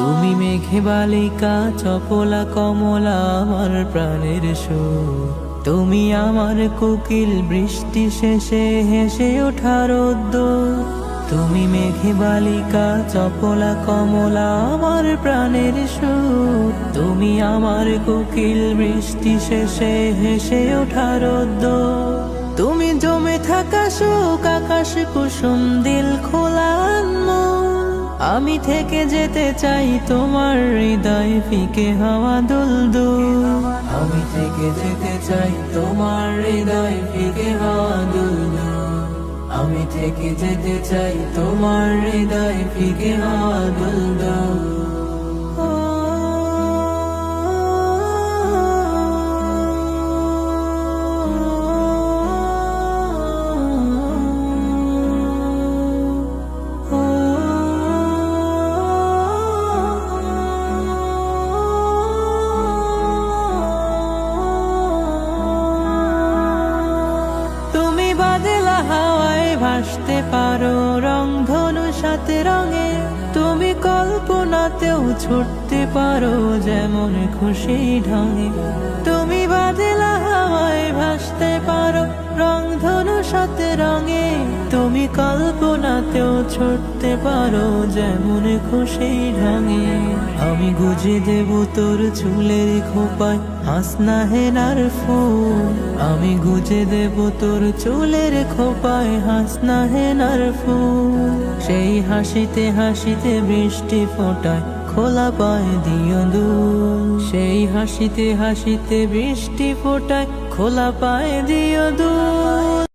তুমি মেঘে বালিকা চপলা কমলা আমার প্রাণের সুর। তুমি আমার কোকিল বৃষ্টি শেষে হেসে ওঠা রোদ্দুর। তুমি মেঘে বালিকা চপলা কমলা আমার প্রাণের সুর। তুমি আমার কোকিল বৃষ্টি শেষে হেসে ওঠা রোদ্দুর। তুমি জমে থাকা শোক আকাশ কুসুম দিল খোলা আনমোল। আমি থেকে যেতে চাই তোমার হৃদয় ফিকে হাওয়া দুলদুল। আমি থেকে যেতে চাই তোমার হৃদয় ফিকে হাওয়া দুলদুল। আমি থেকে যেতে চাই তোমার হৃদয় ফিকে হাওয়া দুলদুল। ভাসতে পারো রংধনু সাথে রঙে। তুমি কল্পনাতেও ছুটতে পারো যেমন খুশি ঢঙে। তুমি বাদলা হাওয়ায় ভাসতে পারো রংধনু সাথে রঙে। তুমি কল্পনাতেও ছুটতে পারো যেমন খুশি ঢঙে। আমি গুজে দেব তোর চুলের খোপায় হাসনা হেনার ফুল। আমি গুজে দেব তোর চুলের খোপায় হাসনা হেনার ফুল। সেই হাসিতে হাসিতে বৃষ্টি ফোটায় খোলা পায় দিও দুল। সেই হাসিতে হাসিতে বৃষ্টি ফোটায় খোলা পায় দিও দুল।